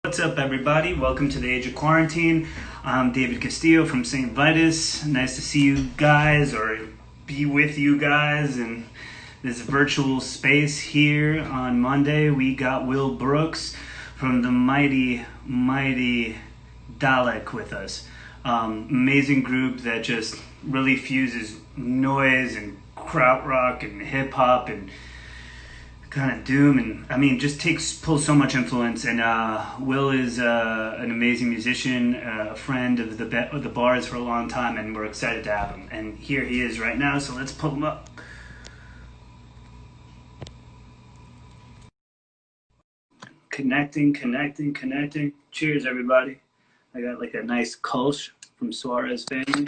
What's up, everybody? Welcome to the Age of Quarantine. I'm David Castillo from Saint Vitus. Nice to see you guys, or be with you guys in this virtual space here on Monday. We got Will Brooks from the mighty Dälek with us. Amazing group that just really fuses noise and krautrock and hip hop and kind of doom, and I mean just pulls so much influence. And Will is an amazing musician, a friend of the bars for a long time, and we're excited to have him. And here he is right now, so let's pull him up. Connecting. Cheers, everybody. I got like a nice Kolsch from Suarez family.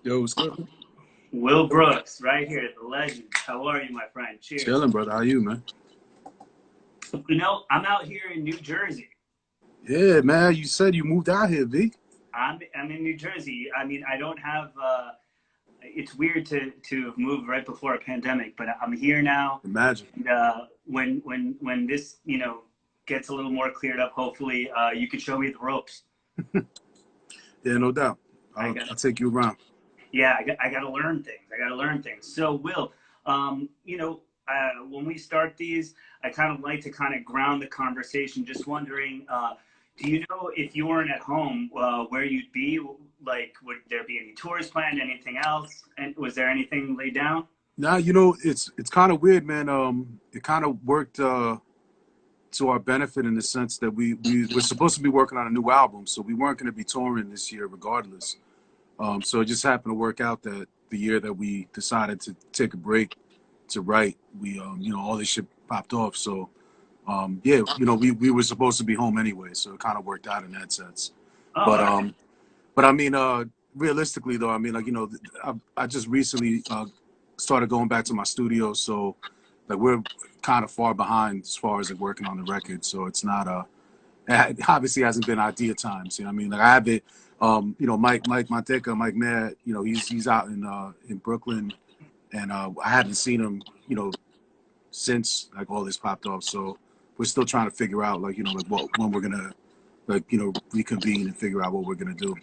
Yo, what's good? Will Brooks, right here, the legend. How are you, my friend? Cheers. Chilling, brother. How you, man? You know, I'm out here in New Jersey. Yeah, man. You said you moved out here, V. I'm in New Jersey. I mean, I don't have. It's weird to move right before a pandemic, but I'm here now. Imagine. And, when this gets a little more cleared up, hopefully you can show me the ropes. Yeah, no doubt. I'll take you around. Yeah, I got to learn things. So, Will, when we start these, I kind of like to ground the conversation. Just wondering, do you know if you weren't at home, where you'd be? Like, would there be any tours planned, anything else? And was there anything laid down? Nah, it's kind of weird, man. It kind of worked to our benefit in the sense that we were supposed to be working on a new album, so we weren't going to be touring this year regardless. So it just happened to work out that the year that we decided to take a break to write, we, all this shit popped off. So, we were supposed to be home anyway. So it kind of worked out in that sense. Oh, but I mean, realistically though, I mean, I just recently started going back to my studio. So like we're kind of far behind as far as like working on the record. So it's not, it obviously hasn't been idea times. You know what I mean? Like I have it. Mike Manteca, Mike Matt, he's out in Brooklyn, and I haven't seen him, since like all this popped off. So we're still trying to figure out when we're gonna reconvene and figure out what we're gonna do.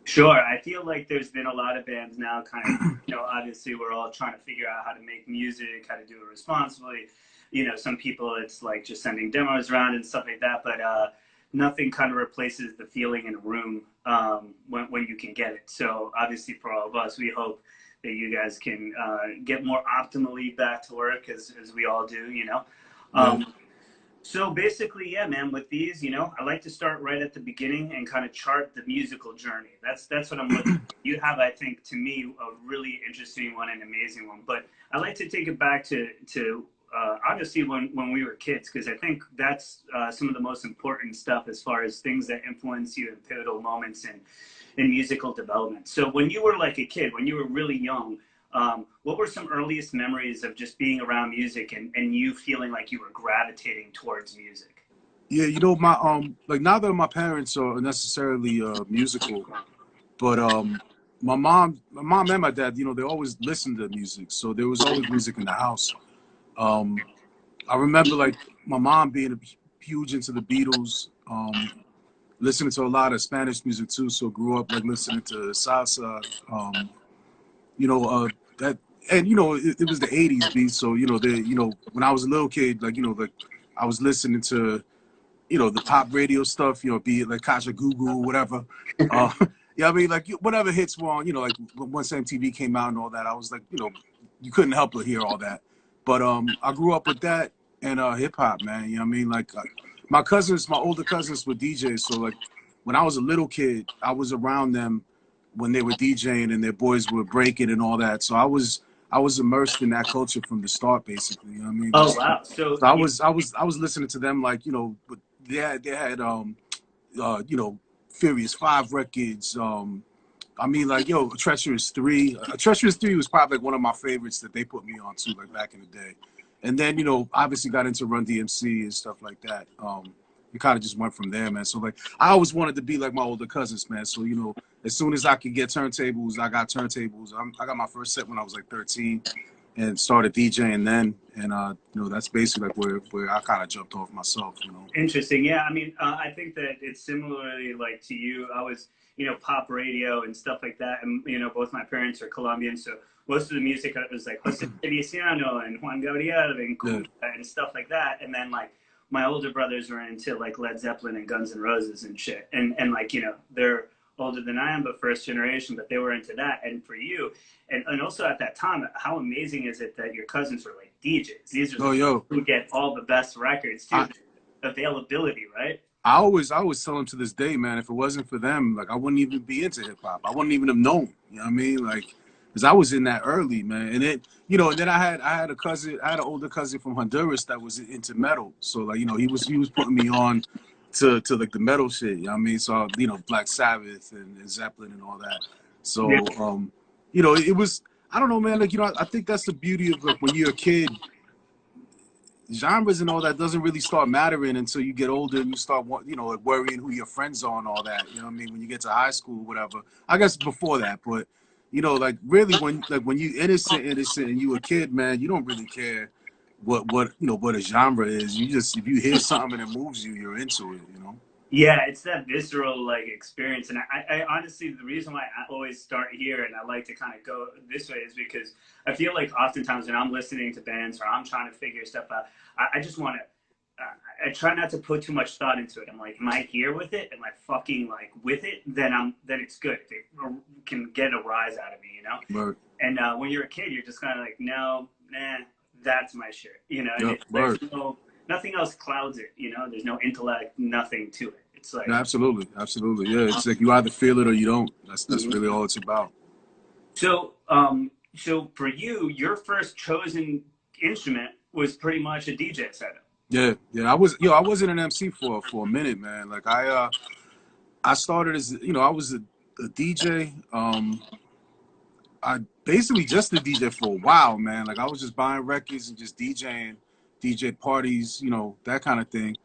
sure. I feel like there's been a lot of bands now obviously we're all trying to figure out how to make music, how to do it responsibly. Some people it's like just sending demos around and stuff like that, but nothing kind of replaces the feeling in a room when you can get it. So obviously for all of us, we hope that you guys can get more optimally back to work as we all do, So basically, yeah, man, with these, I like to start right at the beginning and kind of chart the musical journey. That's what I'm looking for. You have, I think, to me, a really interesting one and amazing one. But I like to take it back to obviously when we were kids, because I think that's some of the most important stuff as far as things that influence you in pivotal moments in musical development. So when you were like a kid, when you were really young, what were some earliest memories of just being around music and you feeling like you were gravitating towards music? Yeah, my neither of my parents are necessarily musical, but my mom and my dad, they always listened to music, so there was always music in the house. I remember like my mom being huge into the Beatles, listening to a lot of Spanish music too. So grew up like listening to salsa, it was the '80s, B. So when I was a little kid, I was listening to the pop radio stuff, be it like Kaja Gugu, whatever. Yeah, I mean, like whatever hits were on, like once MTV came out and all that, I was like, you couldn't help but hear all that. But I grew up with that and hip hop, man. You know what I mean? Like my older cousins were DJs. So like when I was a little kid, I was around them when they were DJing and their boys were breaking and all that. So I was immersed in that culture from the start, basically. You know what I mean? Oh wow! So I was listening to them like but they had Furious 5 records. I mean, like, Treacherous 3. Treacherous 3 was probably like one of my favorites that they put me on too, like back in the day. And then, obviously got into Run DMC and stuff like that. It kind of just went from there, man. So, like, I always wanted to be like my older cousins, man. So, as soon as I could get turntables, I got turntables. I got my first set when I was like 13. and started DJing then. And you know, that's basically like where I kind of jumped off myself, you know. Interesting. Yeah, I mean, I think that it's similarly like to you. I was, you know, pop radio and stuff like that, and you know, both my parents are Colombian, so most of the music was like Jose Feliciano and Juan Gabriel and Yeah. Cuba and stuff like that. And then like my older brothers were into like Led Zeppelin and Guns N' Roses and shit. And like, you know, they're older than I am, but first generation, but they were into that. And for you, and also at that time, how amazing is it that your cousins were like DJs? These are the Oh, yo, who get all the best records too. I, Availability, right? I always tell them to this day, man, if it wasn't for them, like I wouldn't even be into hip hop. I wouldn't even have known. You know what I mean? Like, because I was in that early, man. And then, you know, and then I had an older cousin from Honduras that was into metal. So like, you know, he was putting me on to like the metal shit. You know what I mean? So you know, Black Sabbath and Zeppelin and all that. So Yeah. you know, it was, I don't know, man. Like, you know, I think that's the beauty of like when you're a kid. Genres and all that doesn't really start mattering until you get older and you start, you know, like worrying who your friends are and all that. You know what I mean? When you get to high school, whatever. I guess before that, but you know, like really when you innocent and you a kid, man, you don't really care what you know what a genre is. You just, if you hear something and it moves you, you're into it. You know? Yeah, it's that visceral like experience, and I honestly, the reason why I always start here and I like to kind of go this way is because I feel like oftentimes when I'm listening to bands or I'm trying to figure stuff out, I just want to. I try not to put too much thought into it. I'm like, am I here with it? Am I fucking like with it? Then it's good. They can get a rise out of me, you know. Right. And when you're a kid, you're just kind of like, no, nah, that's my shit, you know. And Yep. there's nothing else clouds it, you know. There's no intellect, nothing to it. It's like Yeah, absolutely. Yeah, it's like you either feel it or you don't. That's really all it's about. so. So for you, your first chosen instrument was pretty much a DJ setup. Yeah. I wasn't an MC for a minute, man. Like I started as, you know, I was a DJ. I basically just a DJ for a while, man. Like I was just buying records and just DJing, DJ parties, you know, that kind of thing.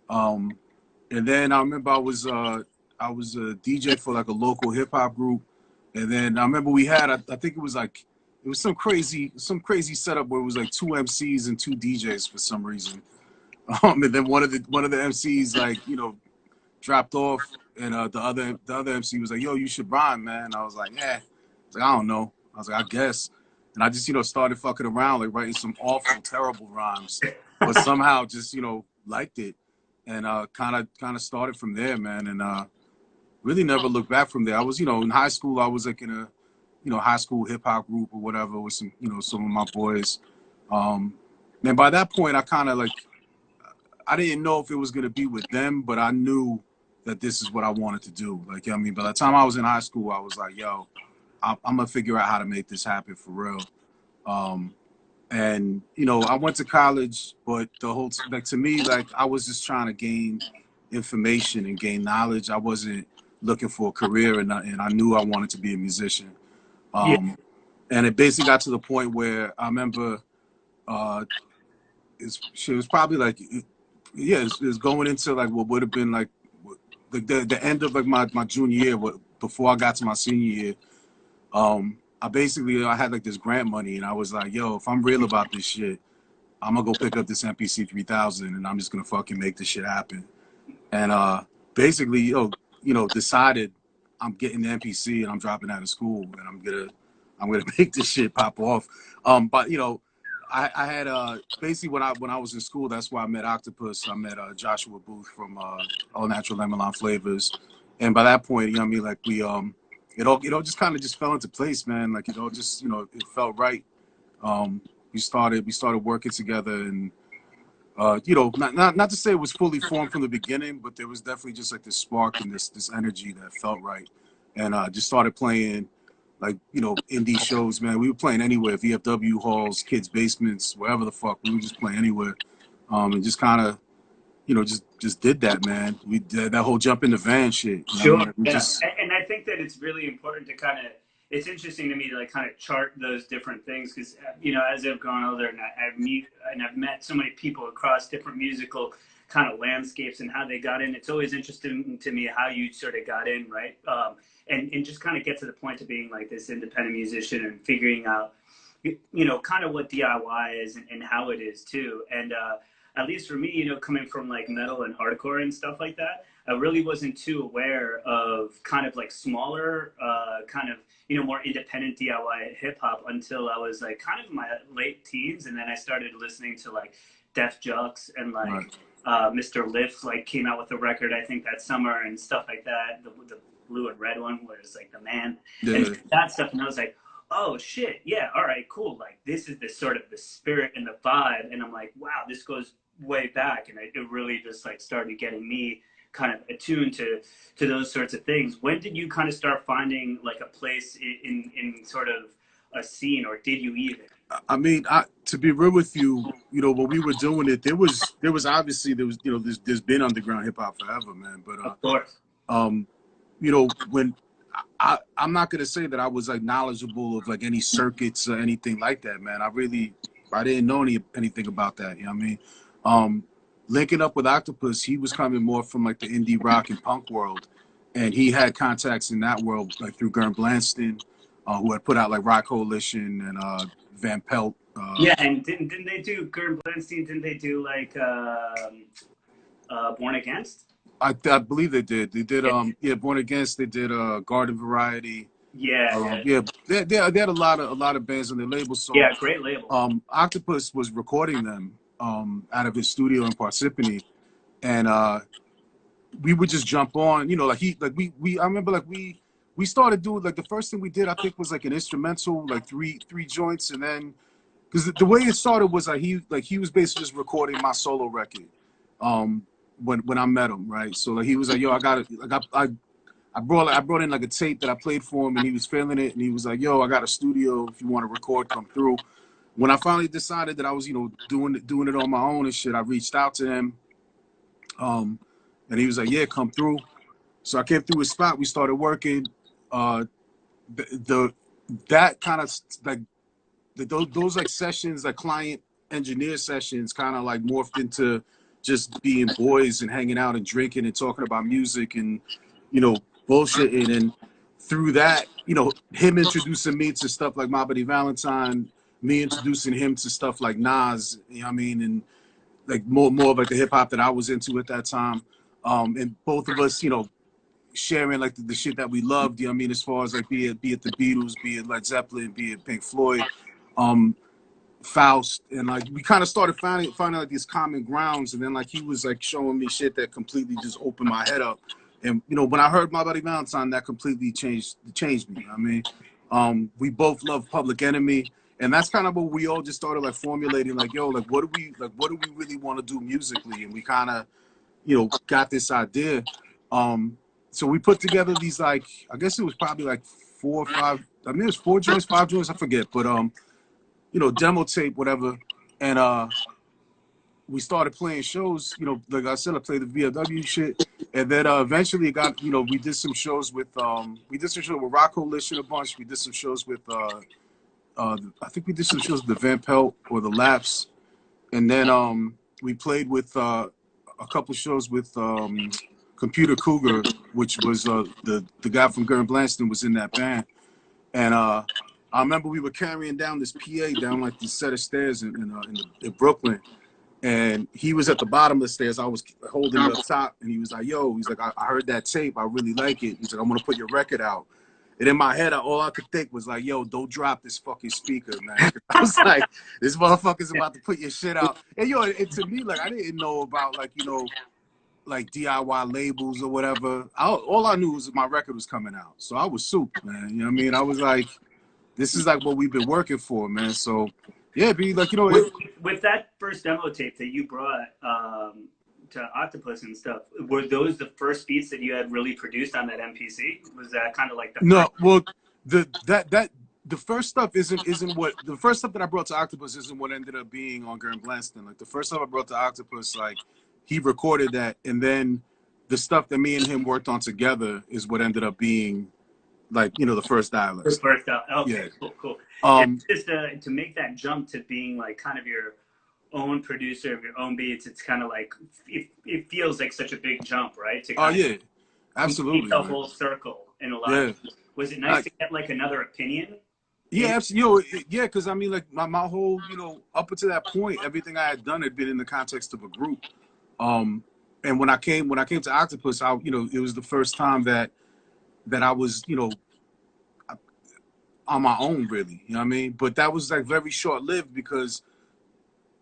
And then I remember I was a DJ for like a local hip hop group. And then I remember we had, I think it was some crazy setup where it was like 2 MCs and 2 DJs for some reason. And then one of the MCs, like, you know, dropped off, and the other MC was like, "Yo, you should rhyme, man." And I was like, "Yeah." I was like, "I don't know." I was like, "I guess." And I just, you know, started fucking around, like writing some awful, terrible rhymes, but somehow just, you know, liked it, and kind of started from there, man. And really never looked back from there. I was, you know, in high school, I was like in a, you know, high school hip hop group or whatever with some, you know, some of my boys. And by that point, I kind of like, I didn't know if it was going to be with them, but I knew that this is what I wanted to do. Like, you know what I mean? By the time I was in high school, I was like, yo, I'm going to figure out how to make this happen for real. And, you know, I went to college, but the whole, like, to me, like, I was just trying to gain information and gain knowledge. I wasn't looking for a career, and I knew I wanted to be a musician. Yeah. And it basically got to the point where I remember it was probably like, it was going into like what would have been like the end of like my junior year, before I got to my senior year. I had like this grant money, and I was like, yo, if I'm real about this shit, I'm gonna go pick up this MPC 3000 and I'm just gonna fucking make this shit happen. And basically, you know, decided I'm getting the MPC and I'm dropping out of school and I'm gonna make this shit pop off. But you know, I had basically when I was in school, that's why I met Octopus. I met Joshua Booth from All Natural Lemon Lime Flavors, and by that point, you know what I mean, like we it all just kind of just fell into place, man. Like it all just, you know, it felt right. We started working together, and you know, not to say it was fully formed from the beginning, but there was definitely just like this spark and this energy that felt right, and just started playing, like, you know, indie shows, man. We were playing anywhere, VFW halls, kids' basements, wherever the fuck. We would just play anywhere, and just kind of, you know, just did that, man. We did that whole jump in the van shit. Sure. I mean? Yeah. And I think that it's really important to kind of, it's interesting to me to like kind of chart those different things because, you know, as I've grown older and I've met so many people across different musical kind of landscapes and how they got in. It's always interesting to me how you sort of got in, right? And just kind of get to the point of being like this independent musician and figuring out you know, kind of what DIY is and how it is too. And at least for me, you know, coming from like metal and hardcore and stuff like that, I really wasn't too aware of kind of like smaller, kind of, you know, more independent DIY hip hop until I was like kind of in my late teens. And then I started listening to like Def Jux and like Mr. Lift, like came out with a record, I think that summer and stuff like that. The blue and red one was like the man and that stuff. And I was like, oh shit, yeah, all right, cool. Like this is the sort of the spirit and the vibe. And I'm like, wow, this goes way back. And it really just like started getting me kind of attuned to those sorts of things. When did you kind of start finding like a place in sort of a scene, or did you even? I mean, to be real with you, you know, when we were doing it, there was obviously, you know, there's been underground hip hop forever, man. But of course, you know, when I'm not gonna say that I was like knowledgeable of like any circuits or anything like that, man. I didn't know anything about that. You know what I mean? Linking up with Octopus, he was coming more from like the indie rock and punk world, and he had contacts in that world like through Gern Blanston, who had put out like Rock Coalition and Van Pelt. Yeah, and didn't they do Gern Blanston? Didn't they do like Born Against? I believe they did. They did Born Against. They did Garden Variety. They had a lot of bands on their label. So yeah, great label. Octopus was recording them out of his studio in Parsippany, and we would just jump on. You know, like I remember like we started doing like the first thing we did, I think, was like an instrumental, like three joints, and then because the way it started was like he was basically just recording my solo record. When I met him, right? So like he was like, yo, I brought in like a tape that I played for him, and he was feeling it, and he was like, yo, I got a studio, if you want to record, come through. When I finally decided that I was, you know, doing it on my own and shit, I reached out to him, and he was like, yeah, come through. So I came through his spot, we started working. That kind of like those like sessions, like client engineer sessions, kind of like morphed into just being boys and hanging out and drinking and talking about music and, you know, bullshitting. And through that, you know, him introducing me to stuff like My Buddy Valentine, me introducing him to stuff like Nas, you know what I mean, and like more of like the hip hop that I was into at that time. And both of us, you know, sharing like the shit that we loved, you know what I mean, as far as like be it the Beatles, be it Led Zeppelin, be it Pink Floyd, Faust, and like we kind of started finding like these common grounds. And then like he was like showing me shit that completely just opened my head up. And you know, when I heard My Buddy Valentine, that completely changed me. I mean, we both love Public Enemy, and that's kind of what we all just started like formulating. Like, yo, like what do we really want to do musically? And we kind of, you know, got this idea. So we put together these like, I guess it was probably like 4 or 5. I mean, it was 4 joints, 5 joints, I forget, but you know, demo tape, whatever. And we started playing shows, you know, like I said, I played the VFW shit. And then eventually it got, you know, we did some shows with Rock Coalition a bunch. We did some shows with, I think we did some shows with the Van Pelt or the Laps. And then we played with a couple shows with Computer Cougar, which was the guy from Gern Blanston was in that band. And I remember we were carrying down this PA down like this set of stairs in Brooklyn, and he was at the bottom of the stairs. I was holding it up top, and he was like, "Yo," he's like, "I heard that tape. I really like it." He's like, "I'm gonna put your record out." And in my head, all I could think was like, "Yo, don't drop this fucking speaker, man." I was like, "This motherfucker's about to put your shit out." And yo, and to me, like I didn't know about like, you know, like DIY labels or whatever. All I knew was my record was coming out, so I was soup, man. You know what I mean? I was like, this is like what we've been working for, man. So yeah, be like, you know, with that first demo tape that you brought to Octopus and stuff, were those the first beats that you had really produced on that MPC? Was that kind of like the no? Well, the first stuff isn't what the first stuff that I brought to Octopus isn't what ended up being on Gern Blanston. Like the first stuff I brought to Octopus, like he recorded that, and then the stuff that me and him worked on together is what ended up being, like, you know, the first dialect. The first dialect. Okay, yeah. Cool. And just to make that jump to being like kind of your own producer of your own beats, it's kind of like it feels like such a big jump, right? To yeah, absolutely. The whole circle in a lot. Yeah. Was it nice to get like another opinion? Yeah, absolutely. You know, yeah, because I mean, like my whole, you know, up until that point, everything I had done had been in the context of a group. And when I came to Octopus, you know, it was the first time that I was, you know, on my own, really. You know what I mean? But that was like very short lived because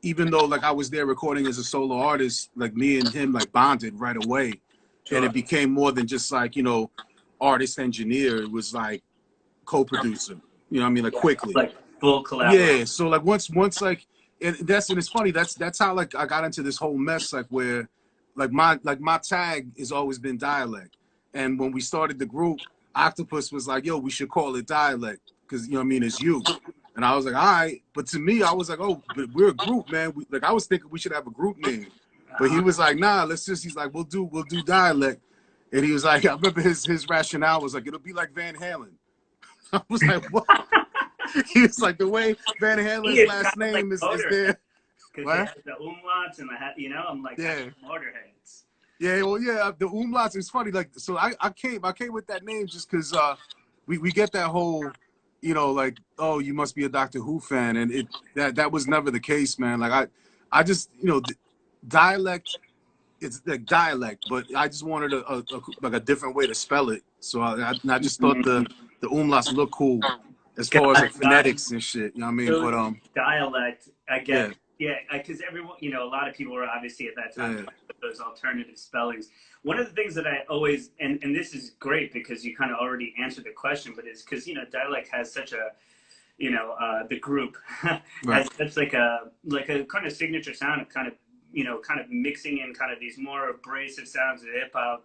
even though like I was there recording as a solo artist, like me and him like bonded right away, and it became more than just like, you know, artist engineer. It was like co-producer. You know what I mean? Like quickly. Like full collaboration. Yeah. So like once like, and it's funny. That's how like I got into this whole mess, like where like my tag has always been Dialect. And when we started the group, Octopus was like, yo, we should call it Dialect because, you know what I mean, it's you. And I was like, all right. But to me, I was like, oh, but we're a group, man. Like I was thinking we should have a group name. But he was like, nah, he's like, we'll do Dialect. And he was like, I remember his rationale was like, it'll be like Van Halen. I was like, what? He was like, the way Van Halen's last name is there. Because they had the umlauts and you know, I'm like, yeah. Motorheads. Yeah, well, yeah, the umlauts is funny. Like, so I came with that name just because we get that whole, you know, like, oh, you must be a Doctor Who fan, and that was never the case, man. Like I just, you know, Dialect, it's like dialect, but I just wanted a different way to spell it. So I just thought the umlauts look cool as far as like phonetics and shit. You know what I mean? So but dialect, I guess. Yeah, because everyone, you know, a lot of people were obviously at that time those alternative spellings. One of the things that I always, and this is great because you kind of already answered the question, but it's because, you know, dialect has such a, you know, the group has such like a kind of signature sound of kind of, you know, kind of mixing in kind of these more abrasive sounds of hip hop.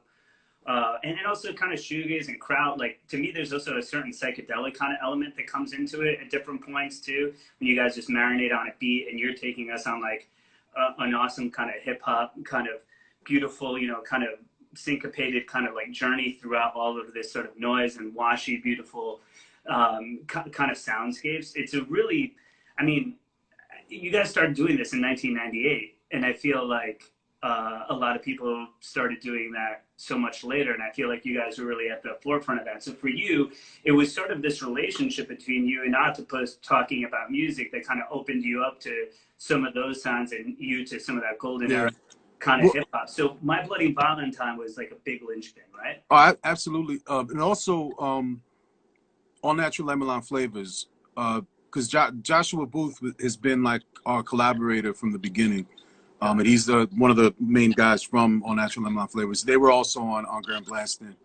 And also kind of shoegaze and crowd. Like, to me, there's also a certain psychedelic kind of element that comes into it at different points too. When you guys just marinate on a beat and you're taking us on like an awesome kind of hip hop, kind of beautiful, you know, kind of syncopated kind of like journey throughout all of this sort of noise and washy, beautiful kind of soundscapes. It's a really, I mean, you guys started doing this in 1998, and I feel like a lot of people started doing that so much later, and I feel like you guys are really at the forefront of that. So for you, it was sort of this relationship between you and Octopus talking about music that kind of opened you up to some of those sounds and you to some of that golden era kind of hip hop. So My Bloody Valentine was like a big linchpin, right? Oh, absolutely. And also All Natural Lemon Flavors, because Joshua Booth has been like our collaborator from the beginning. And he's one of the main guys from All Natural Lemon Flavors. They were also on Grand Blasting.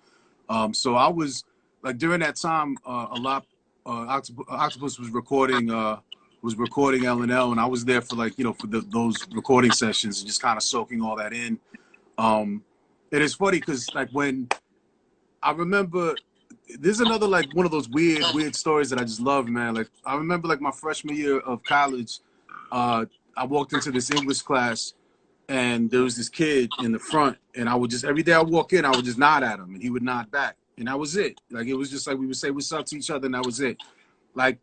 So I was like during that time, a lot. Octopus was recording L&L, and I was there for like, you know, for those recording sessions and just kind of soaking all that in. It is funny because like when I remember, there's another like one of those weird stories that I just love, man. Like I remember like my freshman year of college. I walked into this English class and there was this kid in the front, and I would just, every day I walk in, I would just nod at him and he would nod back. And that was it. Like, it was just like, we would say what's up to each other and that was it. Like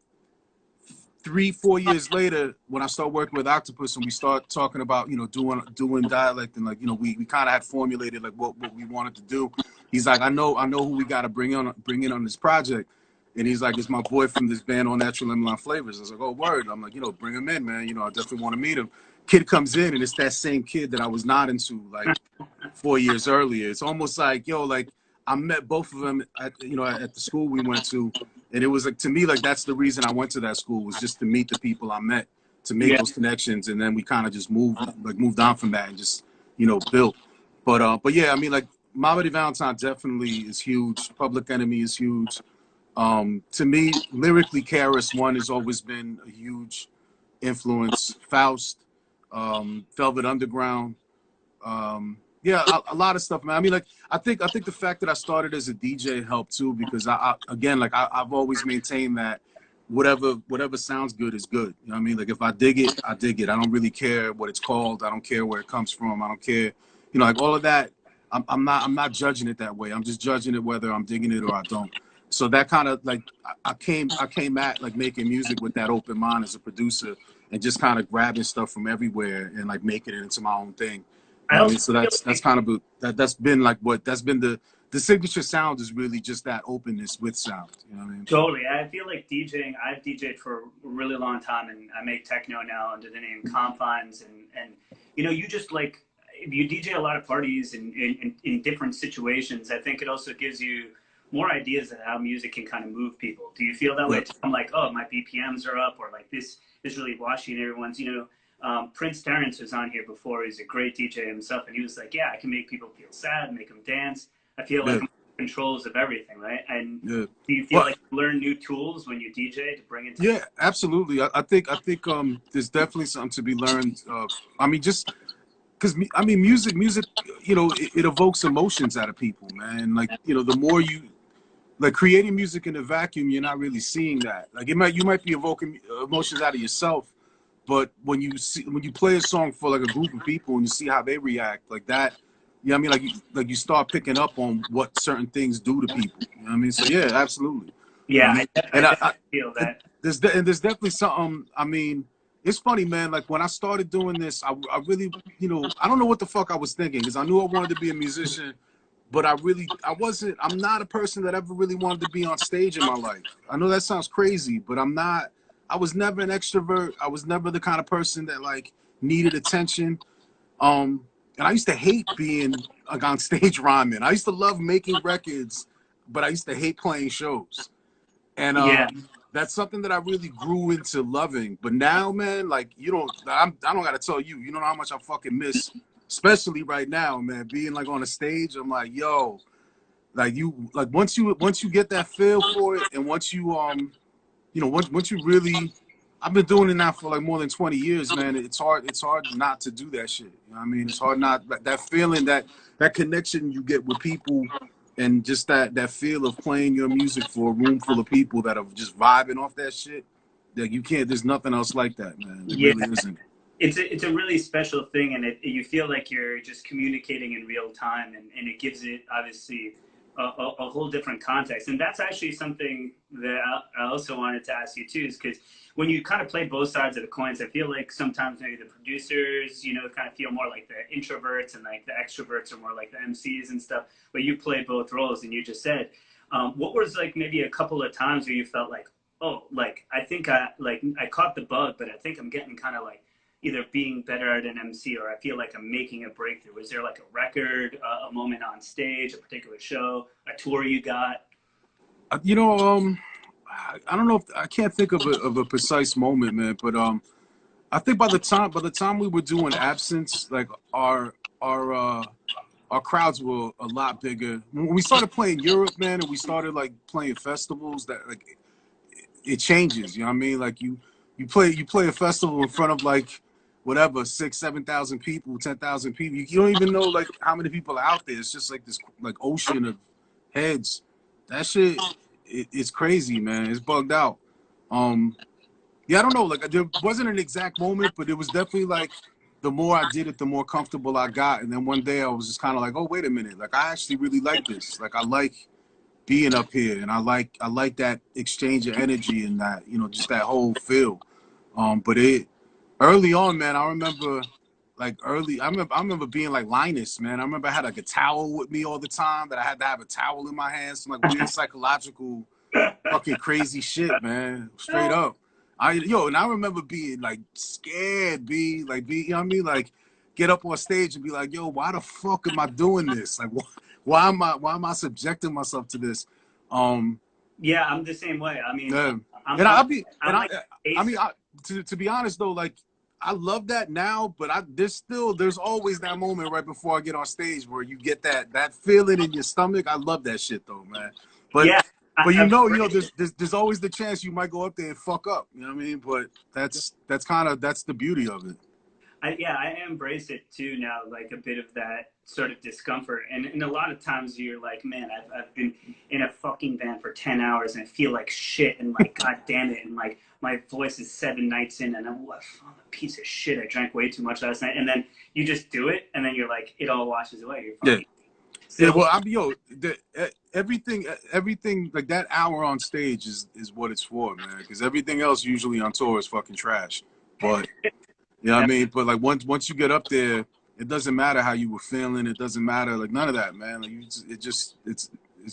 3-4 years later, when I started working with Octopus and we start talking about, you know, doing dialect and like, you know, we kind of had formulated like what we wanted to do. He's like, I know who we got to bring in on this project. And he's like, it's my boy from this band, All Natural Lemon Flavors. I was like, oh, word. I'm like, you know, bring him in, man. You know, I definitely want to meet him. Kid comes in, and it's that same kid that I was nodding to, like, 4 years earlier. It's almost like, yo, like, I met both of them at the school we went to. And it was like, to me, like, that's the reason I went to that school, was just to meet the people I met, to make those connections. And then we kind of just moved on from that and just, you know, built. But yeah, I mean, like, My Bloody Valentine definitely is huge. Public Enemy is huge. To me, lyrically, KRS-One has always been a huge influence. Faust, Velvet Underground, yeah, a lot of stuff, man. I mean, like, I think the fact that I started as a DJ helped too, because I've always maintained that whatever sounds good is good. You know what I mean? Like, if I dig it, I dig it. I don't really care what it's called. I don't care where it comes from. I don't care, you know, like all of that. I'm not judging it that way. I'm just judging it whether I'm digging it or I don't. So that kind of like, I came at like making music with that open mind as a producer, and just kind of grabbing stuff from everywhere and like making it into my own thing. I mean, so that's kind of that's been the the signature sound is really just that openness with sound. You know what I mean? Totally. I feel like DJing, I've DJed for a really long time, and I make techno now under the name Confines. And you know, you just like, if you DJ a lot of parties in different situations, I think it also gives you more ideas of how music can kind of move people. Do you feel that way? I'm like, oh, my BPMs are up, or like this is really washing everyone's, you know, Prince Terrence was on here before. He's a great DJ himself, and he was like, yeah, I can make people feel sad, make them dance. I feel like controls of everything, right? And do you feel like you learn new tools when you DJ to bring it? Yeah, absolutely. I think there's definitely something to be learned. I mean, just because I mean, music, you know, it evokes emotions out of people, man. Like, you know, the more you like creating music in a vacuum, you're not really seeing that. Like, you might be evoking emotions out of yourself, but when you play a song for like a group of people and you see how they react, like that. Yeah, I mean, like you start picking up on what certain things do to people. You know what I mean? So yeah, absolutely. Yeah, I feel that. There's definitely something. I mean, it's funny, man. Like when I started doing this, I really, you know, I don't know what the fuck I was thinking, because I knew I wanted to be a musician, but I wasn't. I'm not a person that ever really wanted to be on stage in my life. I know that sounds crazy, but I'm not. I was never an extrovert. I was never the kind of person that like needed attention. And I used to hate being like on stage rhyming. I used to love making records, but I used to hate playing shows. And that's something that I really grew into loving. But now, man, like I don't gotta tell you, you don't know how much I fucking miss, especially right now, man. Being like on a stage, I'm like, yo, like once you get that feel for it, and once you you know, once you really. I've been doing it now for like more than 20 years, man. It's hard not to do that shit. You know what I mean? It's hard not, that feeling, that connection you get with people, and just that feel of playing your music for a room full of people that are just vibing off that shit. Like you can't, there's nothing else like that, man. It really isn't. It's a really special thing, and you feel like you're just communicating in real time, and it gives it obviously a whole different context. And that's actually something that I also wanted to ask you too, is because when you kind of play both sides of the coins, I feel like sometimes maybe the producers, you know, kind of feel more like the introverts, and like the extroverts are more like the MCs and stuff. But you play both roles, and you just said, what was like maybe a couple of times where you felt like, oh, like I think I caught the bug, but I think I'm getting kind of like either being better at an MC, or I feel like I'm making a breakthrough. Was there like a record, a moment on stage, a particular show, a tour you got? You know, I don't know if I can't think of a precise moment, man. But I think by the time we were doing Absence, like our crowds were a lot bigger. When we started playing Europe, man, and we started like playing festivals, that like it changes. You know what I mean? Like you play a festival in front of like whatever 6,000-7,000 people, 10,000 people. You don't even know like how many people are out there. It's just like this like ocean of heads. That shit. It's crazy, man. It's bugged out. Yeah, I don't know. Like, there wasn't an exact moment, but it was definitely like the more I did it, the more comfortable I got. And then one day I was just kind of like, oh, wait a minute. Like, I actually really like this. Like, I like being up here, and I like that exchange of energy and that, you know, just that whole feel. But early on, man, I remember. I remember being like Linus, man. I remember I had like a towel with me all the time, that I had to have a towel in my hands. Some like weird psychological fucking crazy shit, man. Straight up. And I remember being like scared, you know what I mean? Like get up on stage and be like, yo, why the fuck am I doing this? Like why am I subjecting myself to this? Yeah, I'm the same way. I mean, to be honest though, like I love that now, but there's always that moment right before I get on stage where you get that feeling in your stomach. I love that shit though, man. But yeah, you know, there's always the chance you might go up there and fuck up. You know what I mean? But that's the beauty of it. I embrace it too now, like a bit of that sort of discomfort. And a lot of times you're like, man, I've been in a fucking band for 10 hours and I feel like shit, and like, God damn it. And like, my voice is 7 nights in, and I'm a piece of shit. I drank way too much last night. And then you just do it, and then you're like, it all washes away. You're fucking. Yeah. Well, everything like that hour on stage is what it's for, man. Because everything else usually on tour is fucking trash. But you know what I mean? But like once you get up there, it doesn't matter how you were feeling. It doesn't matter, like, none of that, man. Like, it's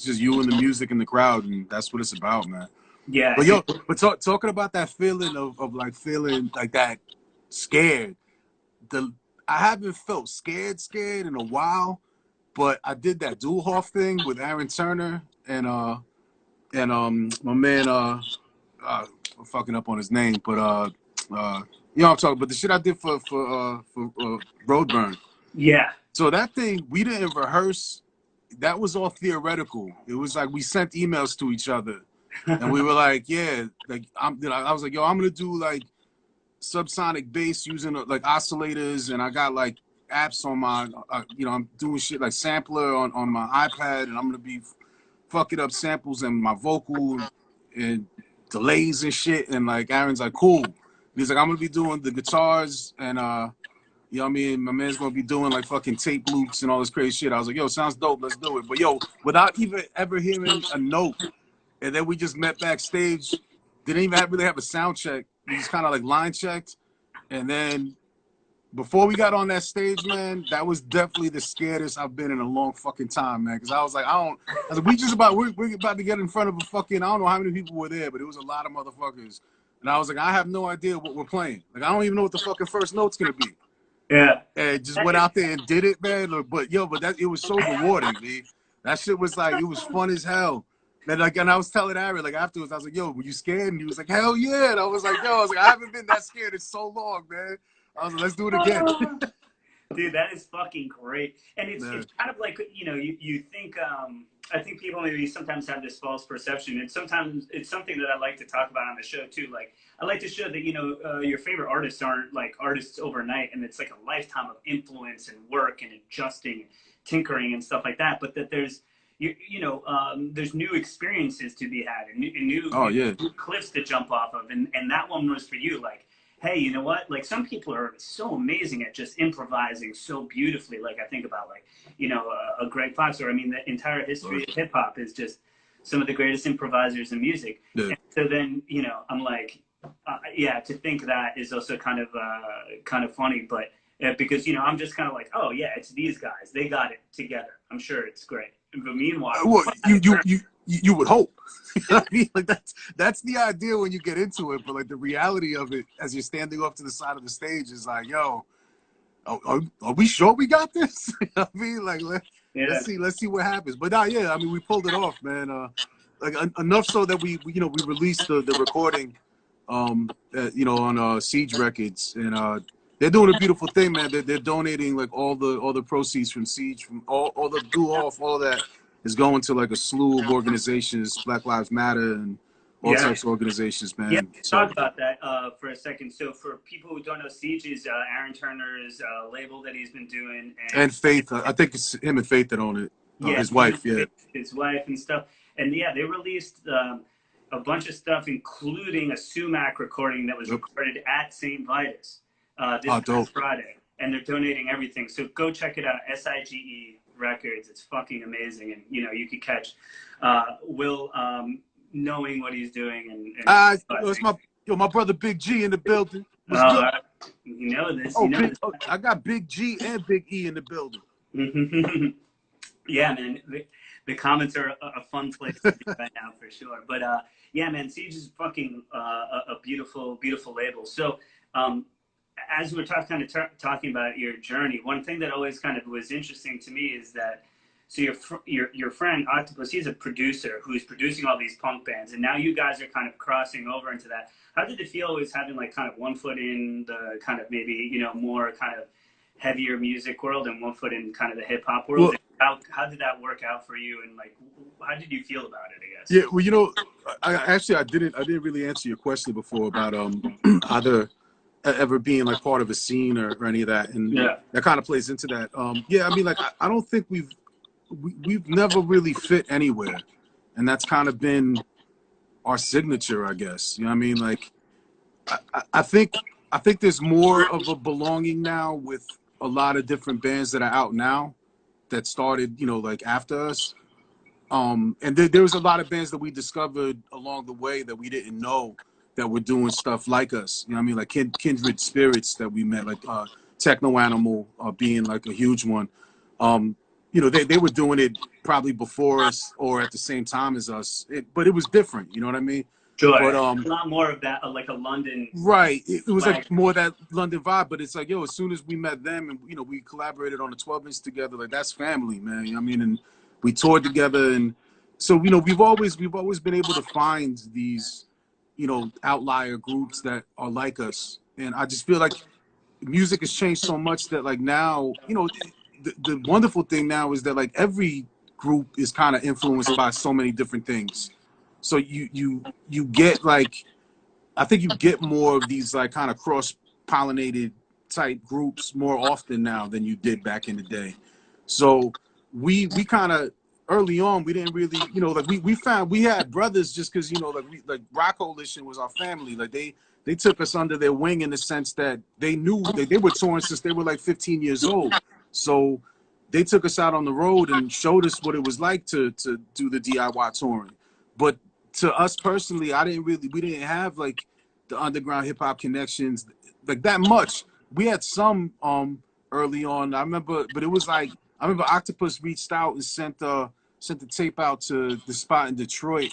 just you and the music and the crowd, and that's what it's about, man. Yeah. But talking about that feeling of like feeling like that scared. I haven't felt scared in a while, but I did that Duhalf thing with Aaron Turner and my man I'm fucking up on his name, but you know what I'm talking about, the shit I did for Roadburn. Yeah. So that thing, we didn't rehearse. That was all theoretical. It was like we sent emails to each other, and we were like, yeah, like I was like, yo, I'm gonna do like subsonic bass using like oscillators, and I got like apps on my, you know, I'm doing shit like sampler on my iPad, and I'm gonna be fucking up samples and my vocal and delays and shit. And like Aaron's like, cool. He's like, I'm gonna be doing the guitars, and you know what I mean, my man's gonna be doing like fucking tape loops and all this crazy shit. I was like, yo, sounds dope, let's do it. But yo, without even ever hearing a note, and then we just met backstage, didn't even really have a sound check. We just kind of like line checked, and then before we got on that stage, man, that was definitely the scariest I've been in a long fucking time, man. Because I was like, we're about to get in front of a fucking, I don't know how many people were there, but it was a lot of motherfuckers. And I was like, I have no idea what we're playing. Like, I don't even know what the fucking first note's gonna be. Yeah. And just went out there and did it, man. But it was so rewarding, man. That shit was like, it was fun as hell. And I was telling Aaron, like, afterwards, I was like, yo, were you scared? And he was like, hell yeah. And I was like, I haven't been that scared in so long, man. I was like, let's do it again. Dude, that is fucking great. And it's kind of like, you know, you think, I think people maybe sometimes have this false perception. And sometimes it's something that I like to talk about on the show too. Like, I like to show that, you know, your favorite artists aren't like artists overnight, and it's like a lifetime of influence and work and adjusting and tinkering and stuff like that. But that there's, there's new experiences to be had and new cliffs to jump off of. And that one was for you. Like, hey, you know what? Like, some people are so amazing at just improvising so beautifully. Like, I think about, like, you know, a Greg Fox, or I mean, the entire history of hip hop is just some of the greatest improvisers in music. Yeah. And so then, you know, I'm like, to think that is also kind of funny, but because, you know, I'm just kind of like, oh yeah, it's these guys. They got it together. I'm sure it's great. But meanwhile, well, you would hope. You know what I mean? Like, that's the idea when you get into it, but like the reality of it as you're standing off to the side of the stage is like, yo, are we sure we got this? You know what I mean? Like, let's see what happens. But I mean, we pulled it off, man. Like enough so that we released the recording, you know, on Siege Records, and they're doing a beautiful thing, man. They're donating like all the proceeds from Siege, from all the do-off, all that is going to like a slew of organizations, Black Lives Matter and all types of organizations, man. Yeah, talk about that for a second. So for people who don't know, Siege is Aaron Turner's label that he's been doing. And Faith, I think it's him and Faith that own it. His wife, His wife and stuff. And yeah, they released a bunch of stuff, including a sumac recording that was recorded at Saint Vitus this Friday. And they're donating everything. So go check it out, SIGE Records. It's fucking amazing. And, you know, you could catch Will knowing what he's doing. It's my brother Big G in the building. You know this. I got Big G and Big E in the building. Yeah, man. The comments are a fun place to be right now for sure. But yeah, man, Siege is fucking a beautiful, beautiful label. So as we were talking about your journey, one thing that always kind of was interesting to me is that, so your friend Octopus, he's a producer who's producing all these punk bands, and now you guys are kind of crossing over into that. How did it feel always having like kind of one foot in the kind of maybe, you know, more kind of heavier music world and one foot in kind of the hip hop world? Well, how did that work out for you, and like how did you feel about it, I guess? Yeah, well, you know, I didn't really answer your question before about either ever being like part of a scene or any of that, and that kind of plays into that. I mean, like I don't think we've never really fit anywhere, and that's kind of been our signature, I guess. You know what I mean? Like I think there's more of a belonging now with a lot of different bands that are out now that started, you know, like after us. And there was a lot of bands that we discovered along the way that we didn't know that were doing stuff like us. You know what I mean? Like kindred spirits that we met, like Techno Animal being like a huge one. You know, they were doing it probably before us or at the same time as us, but it was different. You know what I mean? Sure. But a lot more of that, like a London. Right. It was like more that London vibe, but it's like, yo, as soon as we met them and, you know, we collaborated on a 12-inch together, like that's family, man. You know what I mean? And we toured together. And so, you know, we've always been able to find these, you know, outlier groups that are like us. And I just feel like music has changed so much that like now, you know, the wonderful thing now is that like every group is kind of influenced by so many different things. So you get like, I think you get more of these like kind of cross-pollinated type groups more often now than you did back in the day. So we kind of early on, we didn't really, you know, like we found we had brothers just because, you know, like Rock Coalition was our family. Like they took us under their wing in the sense that they knew that they were touring since they were like 15 years old. So they took us out on the road and showed us what it was like to do the DIY touring. But to us personally, we didn't have like the underground hip hop connections like that much. We had some early on. I remember, but it was like I remember Octopus reached out and sent the tape out to the spot in Detroit,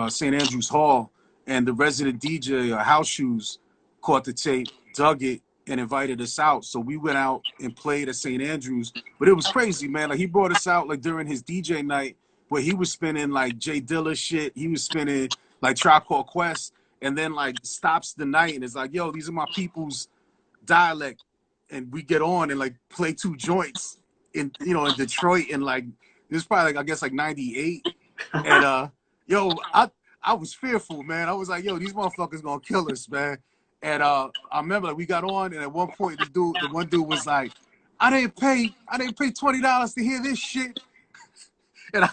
St. Andrews Hall, and the resident DJ House Shoes caught the tape, dug it, and invited us out. So we went out and played at St. Andrews. But it was crazy, man. Like he brought us out like during his DJ night, where he was spinning like Jay Dilla shit. He was spinning like Tribe Called Quest, and then like stops the night and is like, yo, these are my people's Dälek. And we get on and like play 2 joints in, you know, in Detroit. And like, this is probably like, I guess like 98. And yo, I was fearful, man. I was like, yo, these motherfuckers gonna kill us, man. And I remember like, we got on and at one point the one dude was like, I didn't pay $20 to hear this shit. And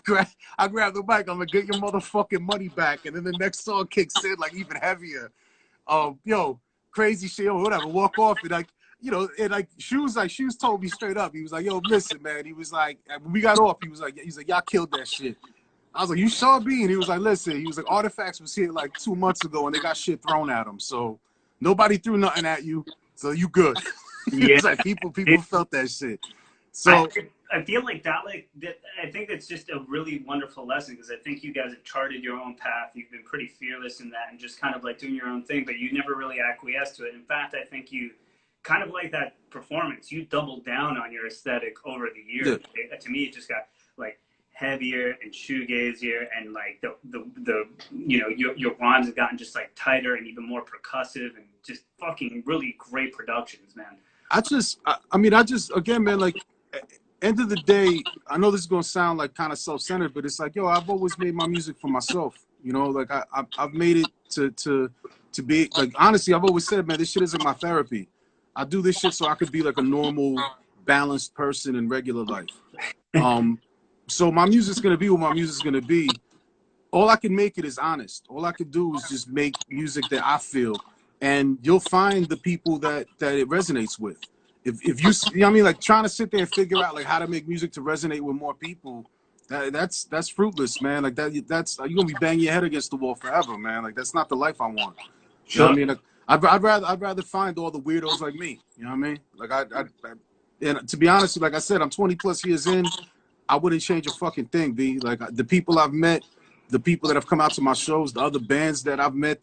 I grabbed the mic. I'm gonna get your motherfucking money back. And then the next song kicks in like even heavier. Yo, crazy shit or whatever. Walk off and like, you know, and like Shoes told me straight up. He was like, yo, listen, man. He was like, when we got off, he was like, y'all killed that shit. I was like, you sure be? And he was like, listen, he was like, Artifacts was here like 2 months ago and they got shit thrown at them. So nobody threw nothing at you. So you good. Yeah. It's like people felt that shit. So I feel like that, I think it's just a really wonderful lesson because I think you guys have charted your own path. You've been pretty fearless in that and just kind of like doing your own thing, but you never really acquiesced to it. In fact, I think you kind of like that performance. You doubled down on your aesthetic over the years. Yeah. To me, it just got like heavier and shoegazier, and like the you know, your rhymes have gotten just like tighter and even more percussive and just fucking really great productions, man. I mean, again, man, like, end of the day, I know this is gonna sound like kind of self-centered, but it's like, yo, I've always made my music for myself. You know, like I've made it to be like, honestly, I've always said, man, this shit isn't my therapy. I do this shit so I could be like a normal, balanced person in regular life. So my music's gonna be what my music's gonna be. All I can make it is honest. All I could do is just make music that I feel, and you'll find the people that it resonates with. If you know what I mean, like trying to sit there and figure out like how to make music to resonate with more people, that's fruitless, man. Like that's you're gonna be banging your head against the wall forever, man. Like that's not the life I want. You know what I mean? Like, I'd rather find all the weirdos like me. You know what I mean? Like and to be honest, like I said, I'm 20 plus years in. I wouldn't change a fucking thing, B. Like the people I've met, the people that have come out to my shows, the other bands that I've met,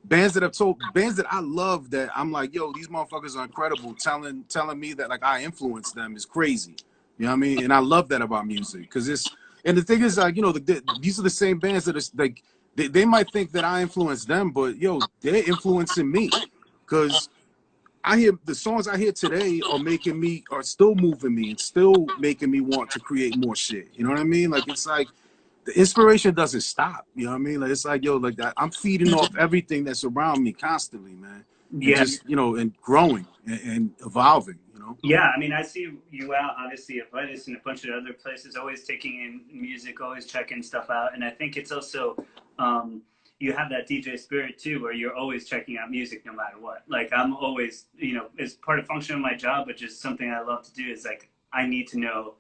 bands that I love, that I'm like, yo, these motherfuckers are incredible. Telling me that like I influence them is crazy. You know what I mean? And I love that about music because and the thing is, like, you know, these are the same bands that are like, they might think that I influence them, but yo, they're influencing me because I hear the songs I hear today are still moving me and still making me want to create more shit. You know what I mean? Like, it's like the inspiration doesn't stop. You know what I mean? Like, it's like, yo, like I'm feeding off everything that's around me constantly, man. Yeah. And just, you know, and growing and evolving, you know? Yeah. I mean, I see you out, obviously, at Vitus and a bunch of other places, always taking in music, always checking stuff out. And I think it's also, you have that DJ spirit too, where you're always checking out music no matter what. Like I'm always, you know, as part of function of my job, but just something I love to do is like, I need to know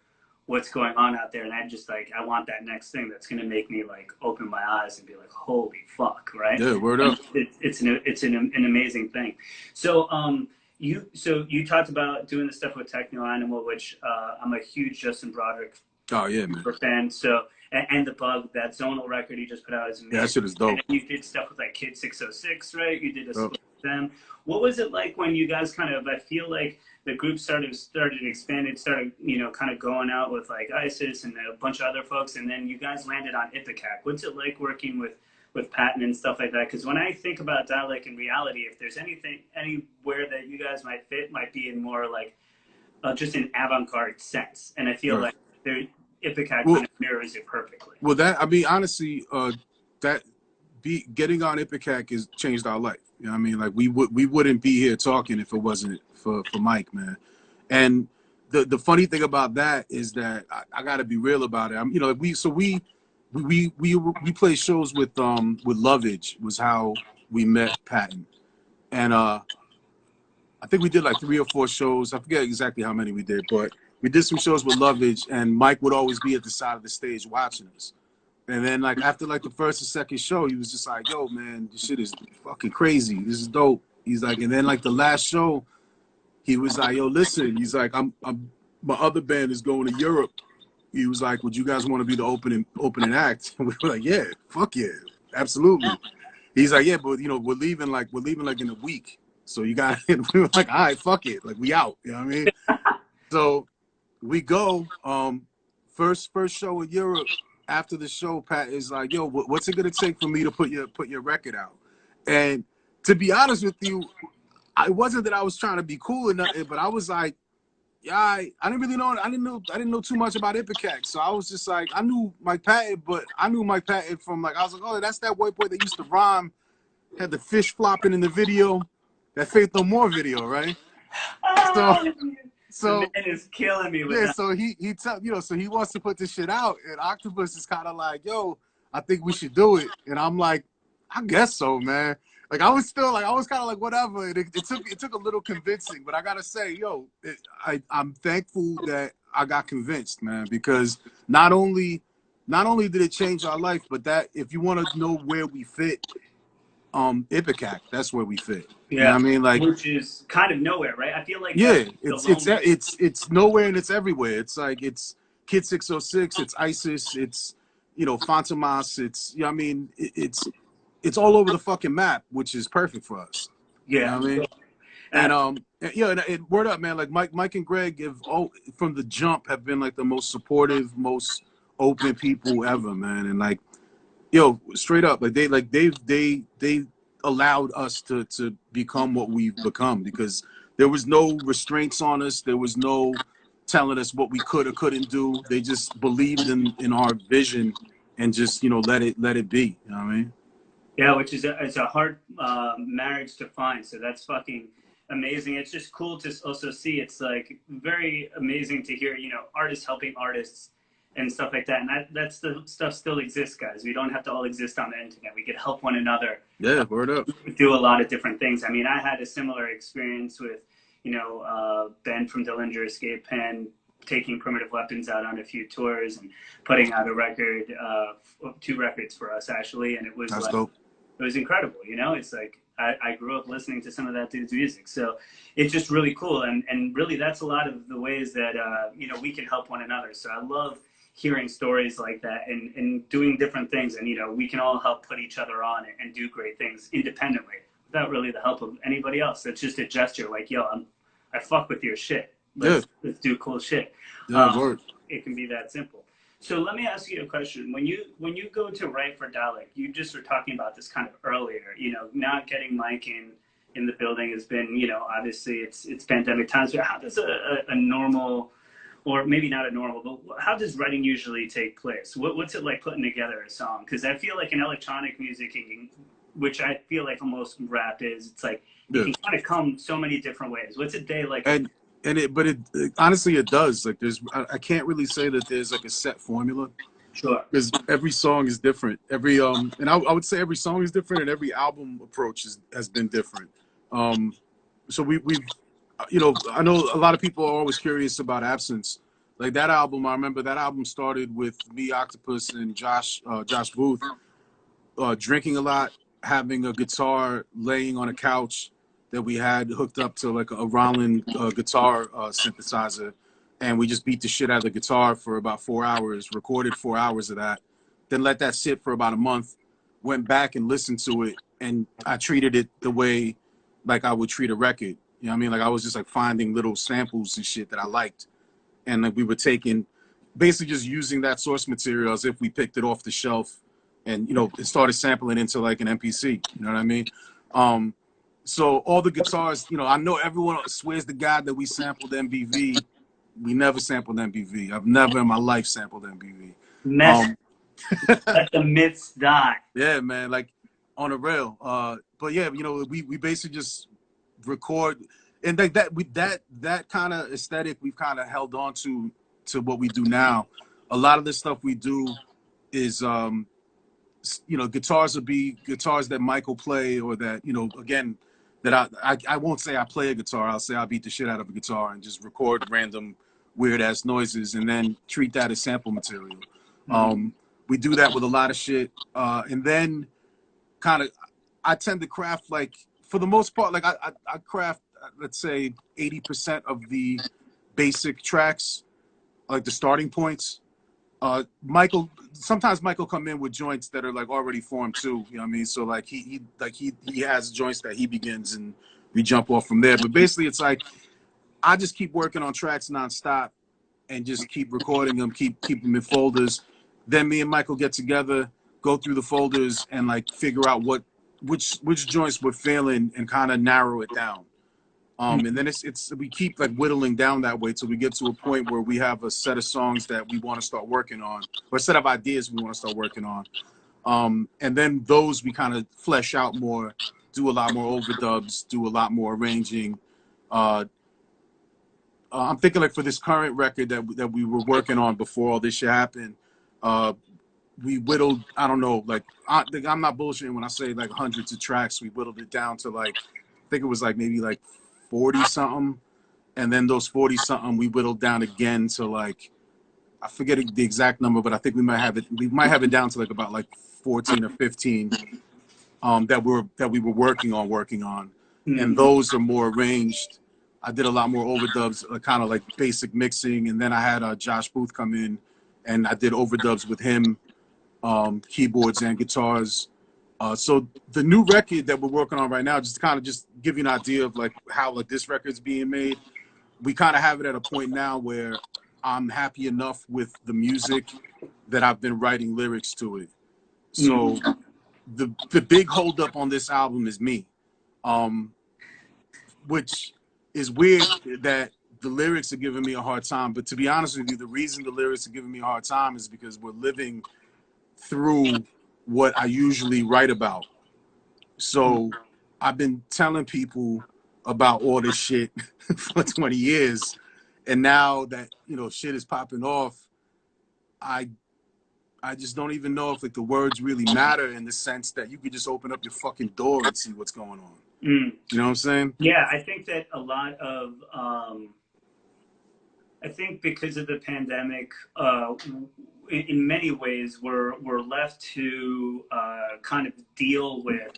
what's going on out there. And I just like, I want that next thing that's going to make me like open my eyes and be like, holy fuck. Right. Yeah. Word up. It's an amazing thing. So, So you talked about doing the stuff with Techno Animal, which I'm a huge Justin Broderick fan. So and the Bug, that zonal record he just put out is amazing. Yeah, that shit is dope. And you did stuff with like Kid 606, right? You did a split with them. What was it like when you guys kind of? I feel like the group started expanded, started kind of going out with like ISIS and a bunch of other folks, and then you guys landed on Ipecac. What's it like working with Patton and stuff like that? Because when I think about Dälek in reality, if there's anywhere that you guys might fit, might be in more like just an avant-garde sense, and I feel like Ipecac kind of mirrors it perfectly. Well, honestly, getting on Ipecac has changed our life. You know what I mean? Like we wouldn't be here talking if it wasn't for Mike, man. And the funny thing about that is that I got to be real about it. We play shows with Lovage was how we met Patton, and I think we did like 3 or 4 shows. I forget exactly how many we did, but we did some shows with Lovage, and Mike would always be at the side of the stage watching us. And then like after like the first or second show, he was just like, "Yo, man, this shit is fucking crazy. This is dope." He's like, and then like the last show, he was like, "Yo, listen," he's like, I'm my other band is going to Europe. He was like, "Would you guys want to be the opening act?" And we were like, "Yeah, fuck yeah, absolutely." He's like, "Yeah, but we're leaving like in a week, so you got." We were like, "All right, fuck it, like we out." You know what I mean? So we go. First show in Europe. After the show, Pat is like, "Yo, what's it gonna take for me to put your record out?" And to be honest with you, it wasn't that I was trying to be cool or nothing, but I was like, "Yeah, I didn't really know. I didn't know too much about Ipecac." So I was just like, I knew Mike Patton, but I knew Mike Patton from like, I was like, "Oh, that's that white boy that used to rhyme, had the fish flopping in the video, that Faith No More video, right?" So the man is killing me with that. So so he wants to put this shit out, and Octopus is kind of like, "Yo, I think we should do it," and I'm like, "I guess so, man." Like I was kind of like, whatever. It took a little convincing, but I gotta say, I'm thankful that I got convinced, man, because not only did it change our life, but that if you want to know where we fit, Ipecac, that's where we fit. Yeah, you know what I mean, like, which is kind of nowhere, right? I feel like it's nowhere and it's everywhere. It's like it's Kid 606, it's ISIS, it's Fantomas, it's I mean it's all over the fucking map, which is perfect for us. Yeah, you know what I mean? And word up, man. Like Mike and Greg have from the jump have been like the most supportive, most open people ever, man. And like, straight up, like they allowed us to become what we've become, because there was no restraints on us. There was no telling us what we could or couldn't do. They just believed in our vision and just let it be. You know what I mean? Yeah, which is it's a hard marriage to find. So that's fucking amazing. It's just cool to also see. It's like very amazing to hear, artists helping artists and stuff like that. And that's the stuff still exists, guys. We don't have to all exist on the internet. We could help one another. Yeah, word up. Do a lot of different things. I mean, I had a similar experience with, Ben from Dillinger Escape Pen, taking Primitive Weapons out on a few tours and putting out a record, 2 records for us actually. And it was dope. It was incredible. It's like, I grew up listening to some of that dude's music. So it's just really cool. And really that's a lot of the ways that, we can help one another. So I love hearing stories like that and doing different things. And, we can all help put each other on and do great things independently without really the help of anybody else. It's just a gesture like, yo, I fuck with your shit. Let's do cool shit. Yeah, it can be that simple. So let me ask you a question. When you go to write for Dälek, you just were talking about this kind of earlier, not getting Mike in the building has been, obviously it's pandemic times. So how does a normal, or maybe not a normal, but how does writing usually take place? What's it like putting together a song? Because I feel like in electronic music, which I feel like almost rap is, it's like it can kind of come so many different ways. What's a day like? But honestly, it does. Like I can't really say that there's like a set formula. Sure. Because every song is different. Every and I would say every song is different, and every album approach has been different. So we've I know a lot of people are always curious about Absence. Like that album, I remember that album started with me, Octopus, and Josh Booth drinking a lot, having a guitar, laying on a couch. that we had hooked up to like a Roland guitar synthesizer, and we just beat the shit out of the guitar for about 4 hours, recorded 4 hours of that, then let that sit for about a month, went back and listened to it, and I treated it the way like I would treat a record. You know what I mean? Like I was just like finding little samples and shit that I liked, and like we were taking, basically just using that source material as if we picked it off the shelf, and you know, it started sampling into like an MPC. You know what I mean? So all the guitars, you know, I know everyone swears to God that we sampled MBV. We never sampled MBV. I've never in my life sampled MBV. Let the myths die. Yeah, man, like on a rail. But yeah, you know, we basically just record, and like that kind of aesthetic we've kind of held on to what we do now. A lot of the stuff we do is you know, guitars will be guitars that Michael play, or that, you know, again, that I won't say I play a guitar. I'll say I beat the shit out of a guitar and just record random weird ass noises and then treat that as sample material. We do that with a lot of shit. And then kind of, I tend to craft, like, for the most part, like I craft, let's say 80% of the basic tracks, like the starting points. Sometimes Michael come in with joints that are like already formed too. You know what I mean? So like he has joints that he begins and we jump off from there. But basically it's like, I just keep working on tracks nonstop and just keep recording them, keep them in folders. Then me and Michael get together, go through the folders and like figure out which joints we're feeling and kind of narrow it down. And then we keep like whittling down that way till we get to a point where we have a set of songs that we want to start working on, or a set of ideas we want to start working on. And then those we kind of flesh out more, do a lot more overdubs, do a lot more arranging. I'm thinking like for this current record that we were working on before all this shit happened, we whittled, I don't know, like I'm not bullshitting when I say like hundreds of tracks. We whittled it down to like, I think it was like maybe like 40 something, and then those 40 something we whittled down again to like, I forget the exact number, but I think we might have it down to like about like 14 or 15 that we were working on. And those are more arranged. I did a lot more overdubs, kind of like basic mixing, and then I had Josh Booth come in and I did overdubs with him, keyboards and guitars. So the new record that we're working on right now, just kind of just give you an idea of like how like this record's being made. We kind of have it at a point now where I'm happy enough with the music that I've been writing lyrics to it. So the big holdup on this album is me, which is weird that the lyrics are giving me a hard time. But to be honest with you, the reason the lyrics are giving me a hard time is because we're living through what I usually write about. So I've been telling people about all this shit for 20 years. And now that, you know, shit is popping off, I just don't even know if like the words really matter, in the sense that you could just open up your fucking door and see what's going on. You know what I'm saying? Yeah, I think that a lot of, I think because of the pandemic, in many ways, we're left to kind of deal with,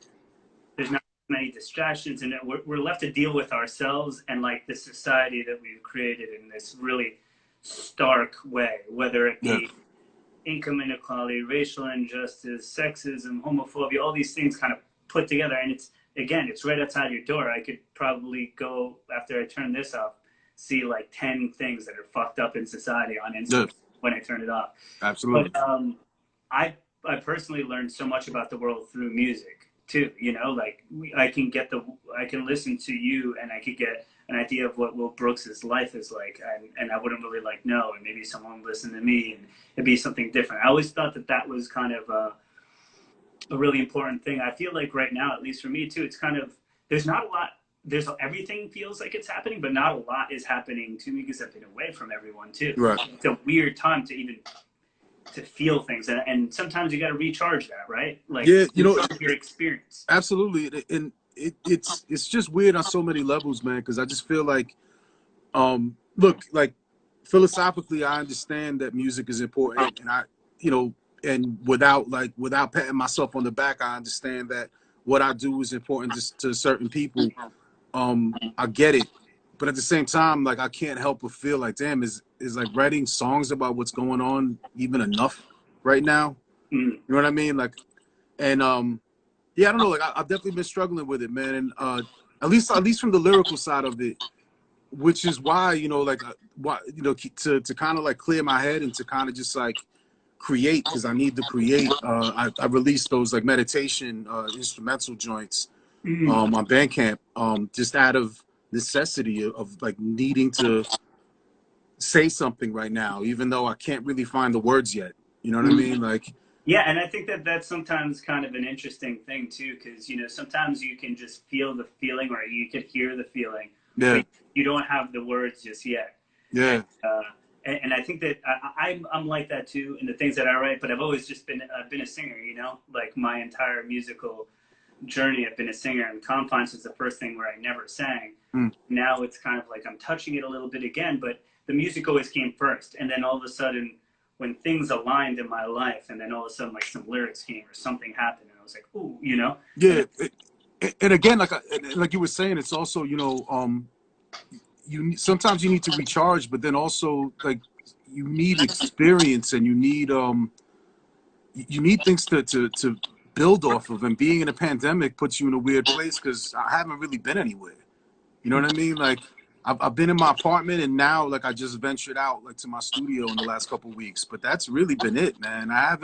there's not many distractions, and we're left to deal with ourselves and like the society that we've created in this really stark way, whether it be income inequality, racial injustice, sexism, homophobia, all these things kind of put together. And it's right outside your door. I could probably go, after I turn this off, see like 10 things that are fucked up in society on Instagram when I turn it off. Absolutely. But I personally learned so much about the world through music too. You know, like I can listen to you and I could get an idea of what Will Brooks's life is like, and I wouldn't really like know, and maybe someone would listen to me and it'd be something different. I always thought that was kind of a really important thing. I feel like right now, at least for me too, it's kind of, there's not a lot, everything feels like it's happening, but not a lot is happening to me because I've been away from everyone too. Right. It's a weird time to feel things, and sometimes you got to recharge that, right? Like, yeah, you know, your experience. Absolutely. And it's just weird on so many levels, man, because I just feel like, look, like philosophically, I understand that music is important, and and without patting myself on the back, I understand that what I do is important to certain people. I get it, but at the same time, like I can't help but feel like, damn, is like writing songs about what's going on even enough right now? You know what I mean? Like, and yeah, I don't know. Like I've definitely been struggling with it, man. And at least from the lyrical side of it, which is why, you know, like why, you know, to kind of like clear my head and to kind of just like create, because I need to create. I released those like meditation instrumental joints on Bandcamp, just out of necessity of like needing to say something right now, even though I can't really find the words yet. You know what I mean? Like, yeah, and I think that that's sometimes kind of an interesting thing too, because you know sometimes you can just feel the feeling, or you can hear the feeling, yeah, but you don't have the words just yet. yeah, and I think that I'm like that too in the things that I write. But I've always just been a singer, you know, like my entire musical journey. I've been a singer, and Confines was the first thing where I never sang. Now it's kind of like I'm touching it a little bit again, but the music always came first, and then all of a sudden, when things aligned in my life, and then all of a sudden, like some lyrics came or something happened, and I was like, ooh, you know? yeah. And again, like you were saying, it's also, you know, sometimes you need to recharge, but then also like you need experience, and you need things to build off of. And being in a pandemic puts you in a weird place because I haven't really been anywhere. You know what I mean? Like I've been in my apartment, and now like I just ventured out like to my studio in the last couple of weeks. But that's really been it, man. I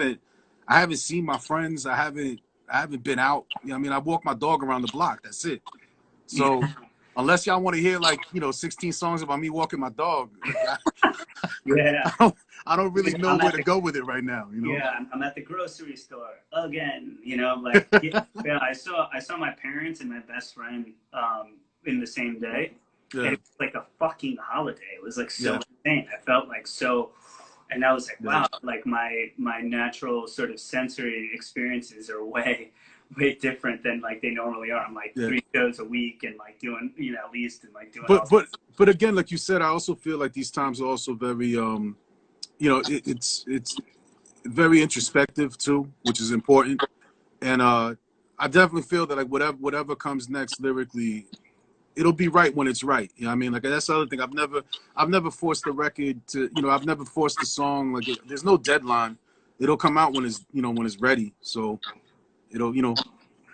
haven't seen my friends. I haven't been out. You know what I mean? I walk my dog around the block. That's it. So unless y'all want to hear like, you know, 16 songs about me walking my dog, Yeah. I don't really know where to go with it right now. You know? Yeah, I'm at the grocery store again. You know, like yeah, I saw my parents and my best friend in the same day. Yeah. And it was like a fucking holiday. It was like so insane. I felt like so, and I was like, wow, like my natural sort of sensory experiences are way different than like they normally are. I'm like 3 shows a week and like doing, you know, at least and like doing. But again, like you said, I also feel like these times are also very, you know, it's very introspective too, which is important. And I definitely feel that like whatever comes next lyrically, it'll be right when it's right. You know what I mean? Like that's the other thing. I've never forced the record to, you know, I've never forced the song. Like there's no deadline. It'll come out when it's, you know, when it's ready. So it'll, you know,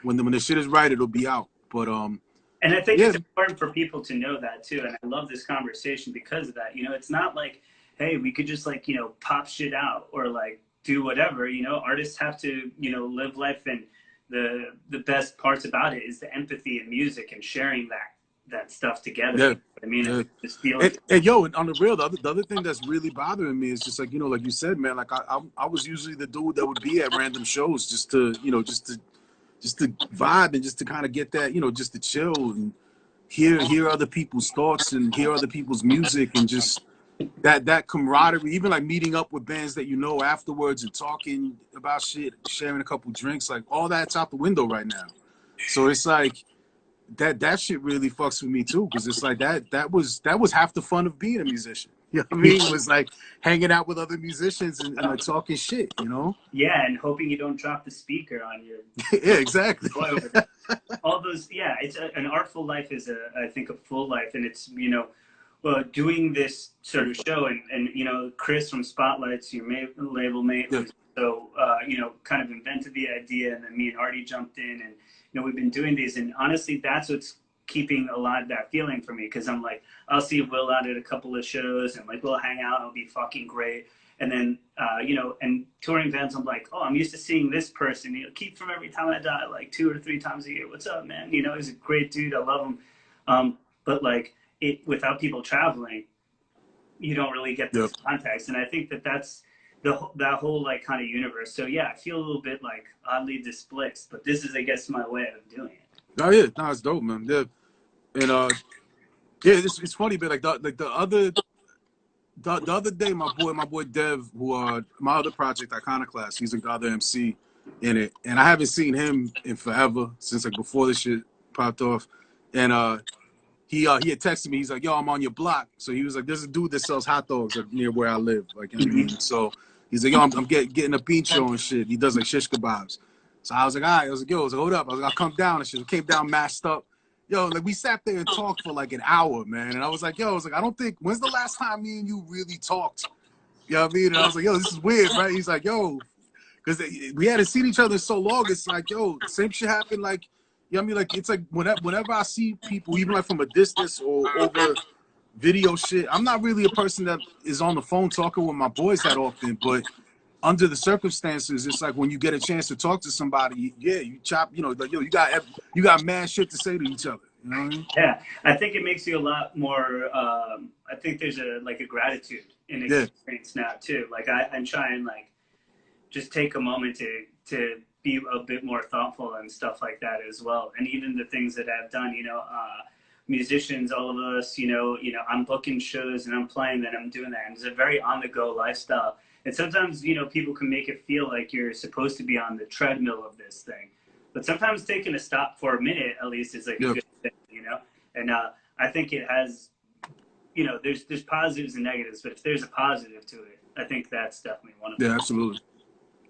when the shit is right, it'll be out. But and I think it's important for people to know that too. And I love this conversation because of that. You know, it's not like, hey, we could just like, you know, pop shit out or like do whatever. You know, artists have to, you know, live life, and the best parts about it is the empathy in music and sharing that stuff together. Yeah. I mean, just feel and yo, and on the real, the other thing that's really bothering me is just like, you know, like you said, man, like I was usually the dude that would be at random shows just to, you know, just to vibe and just to kind of get that, you know, just to chill and hear other people's thoughts and hear other people's music, and just that camaraderie, even like meeting up with bands that you know afterwards and talking about shit, sharing a couple drinks, like all that's out the window right now. So it's like that shit really fucks with me too, because it's like that was half the fun of being a musician. You know what I mean? It was like hanging out with other musicians and like talking shit, you know? Yeah, and hoping you don't drop the speaker on your yeah, exactly. All those, yeah, it's an artful life is I think a full life, and it's, you know, doing this sort of show, and you know, Chris from Spotlight's your label mate, so you know, kind of invented the idea, and then me and Artie jumped in, and you know, we've been doing these, and honestly, that's what's keeping alive that feeling for me, because I'm like, I'll see Will out at a couple of shows, and like we'll hang out, it'll be fucking great. And then you know, and touring events, I'm like, oh, I'm used to seeing this person, you know, Keith from Every Time I Die, like 2 or 3 times a year. What's up, man? You know, he's a great dude, I love him. But like without people traveling, you don't really get those contacts, and I think that's that whole like kind of universe. So yeah, I feel a little bit like oddly displaced, but this is, I guess, my way of doing it. Oh yeah, no, it's dope, man. Yeah, and yeah, it's funny, but like the other day, my boy Dev, who my other project, Iconoclast, he's the other MC in it, and I haven't seen him in forever, since like before this shit popped off, and he had texted me. He's like, yo, I'm on your block. So he was like, there's a dude that sells hot dogs like, near where I live. Like, you know what I mean? So he's like, yo, I'm getting a pincho and shit. He does like shish kebabs. So I was like, all right. I was like, yo, hold up. I was like, I'll come down and shit. I came down masked up. yo, like we sat there and talked for like an hour, man. And I was like, yo, I don't think, when's the last time me and you really talked? You know what I mean? And I was like, yo, this is weird, right? He's like, yo, because we hadn't seen each other in so long. It's like, yo, same shit happened. Like, you know what I mean? Like, it's like whenever I see people, even like from a distance or over video shit, I'm not really a person that is on the phone talking with my boys that often, but under the circumstances, it's like when you get a chance to talk to somebody, yeah, you chop, you know, like, yo, you got mad shit to say to each other. You know what I mean? Yeah, I think it makes you a lot more. I think there's a gratitude in experience now too. Like I'm trying like just take a moment to be a bit more thoughtful and stuff like that as well. And even the things that I've done, you know, musicians, all of us, you know, I'm booking shows and I'm playing that, I'm doing that. And it's a very on the go lifestyle. And sometimes, you know, people can make it feel like you're supposed to be on the treadmill of this thing. But sometimes taking a stop for a minute, at least, is like a good thing, you know? And I think it has, you know, there's positives and negatives, but if there's a positive to it, I think that's definitely one of them. Yeah, absolutely.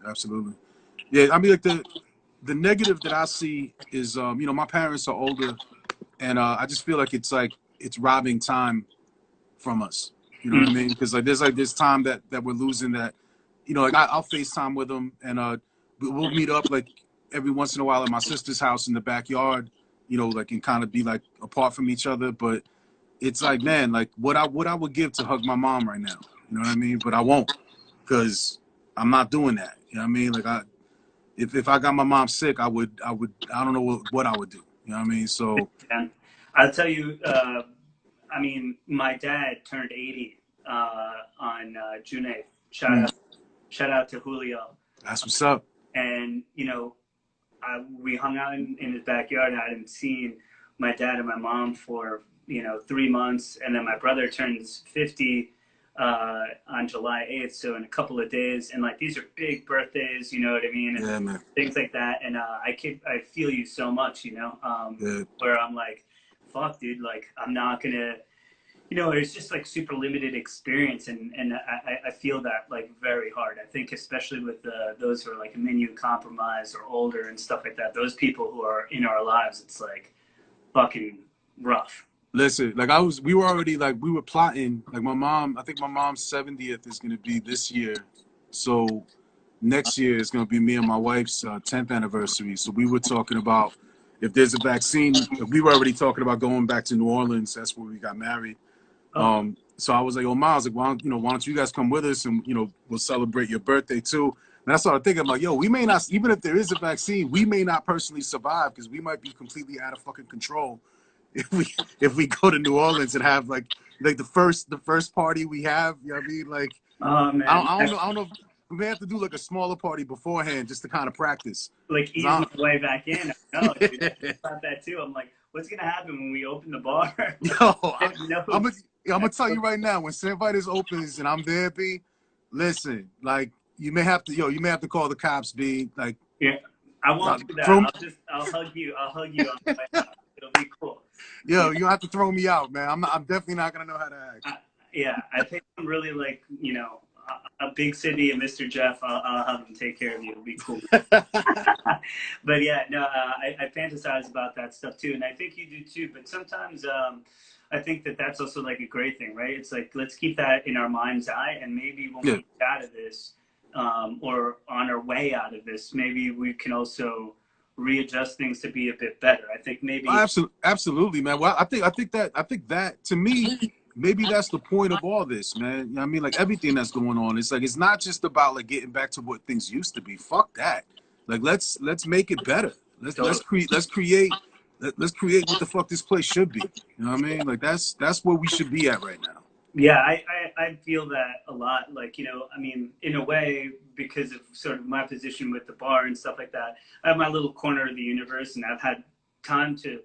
Absolutely. Yeah, I mean, like the negative that I see is, you know, my parents are older, and I just feel like it's robbing time from us. You know what I mean? Because like there's this time that we're losing that, you know, like I'll FaceTime with them, and we'll meet up like every once in a while at my sister's house in the backyard, you know, like, and kind of be like apart from each other. But it's like, man, like what I would give to hug my mom right now. You know what I mean? But I won't, because I'm not doing that. You know what I mean? Like if I got my mom sick, I don't know what I would do. You know what I mean? So I'll tell you, I mean, my dad turned 80 on June 8th. Shout out to Julio. That's what's up. And, you know, we hung out in his backyard. I hadn't seen my dad and my mom for, you know, 3 months. And then my brother turns 50 on July 8th. So in a couple of days. And like, these are big birthdays, you know what I mean? And yeah, man. Things like that. And I feel you so much, you know, where I'm like, fuck, dude, like, I'm not going to, you know, it's just like super limited experience. And I feel that like very hard. I think especially with those who are like immunocompromised or older and stuff like that, those people who are in our lives, it's like fucking rough. Listen, like we were plotting, like I think my mom's 70th is going to be this year. So next year is going to be me and my wife's 10th anniversary. So we were talking about if there's a vaccine, we were already talking about going back to New Orleans. That's where we got married. So I was like, oh, Miles, like, why don't you guys come with us and, you know, we'll celebrate your birthday too. And I started thinking, I'm like, yo, we may not, even if there is a vaccine, we may not personally survive because we might be completely out of fucking control if we go to New Orleans and have like the first party we have. You know what I mean? Like, oh, man. I don't know. We may have to do like a smaller party beforehand just to kind of practice. Like ease my way back in. I know, dude. I thought that too. I'm like, what's gonna happen when we open the bar? I'm gonna tell you right now, when Saint Vitus opens and I'm there, B, listen, like you may have to call the cops, B. Like, yeah, I won't do that. I'll hug you on the way out. It'll be cool. Yo, you have to throw me out, man. I'm definitely not gonna know how to act. I think I'm really like, you know, a big city and Mr. Jeff. I'll have him take care of you. It'll be cool. But yeah, no, I fantasize about that stuff too, and I think you do too. But sometimes I think that's also like a great thing, right? It's like, let's keep that in our mind's eye, and maybe when we get out of this, or on our way out of this, maybe we can also readjust things to be a bit better. I think maybe absolutely, man. Well, I think that to me, maybe that's the point of all this, man. You know what I mean? Like everything that's going on, it's like it's not just about like getting back to what things used to be. Fuck that. Like let's make it better. Let's create what the fuck this place should be. You know what I mean? Like that's where we should be at right now. Yeah, I feel that a lot. Like, you know, I mean, in a way, because of sort of my position with the bar and stuff like that, I have my little corner of the universe, and I've had time to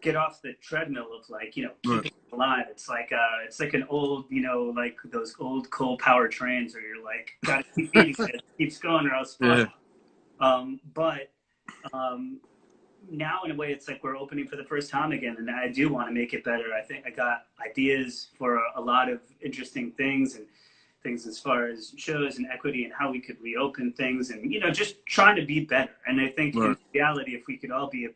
get off the treadmill of like, you know, keeping alive. It's like an old, you know, like those old coal power trains where you're like, gotta keep eating it, keeps going or else. But now in a way it's like we're opening for the first time again, and I do want to make it better. I think I got ideas for a lot of interesting things, and things as far as shows and equity and how we could reopen things, and, you know, just trying to be better. And I think in reality, if we could all be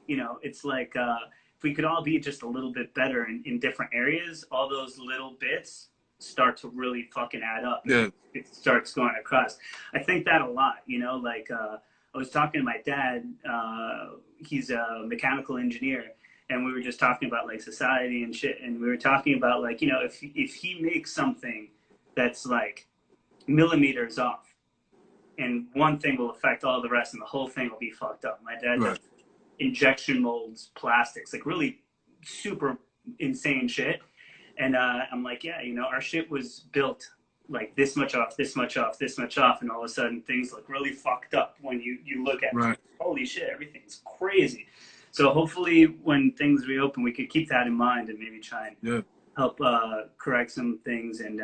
you know, it's like if we could all be just a little bit better in different areas, all those little bits start to really fucking add up. Yeah. It starts going across. I think that a lot, you know, like I was talking to my dad, he's a mechanical engineer, and we were just talking about like society and shit, and we were talking about like, you know, if he makes something that's like millimeters off, and one thing will affect all the rest and the whole thing will be fucked up. My dad does injection molds, plastics, like really super insane shit. And I'm like, yeah, you know, our shit was built like this much off, this much off, this much off, and all of a sudden things look really fucked up when you look at it. Holy shit, everything's crazy. So hopefully when things reopen, we could keep that in mind and maybe try and help correct some things and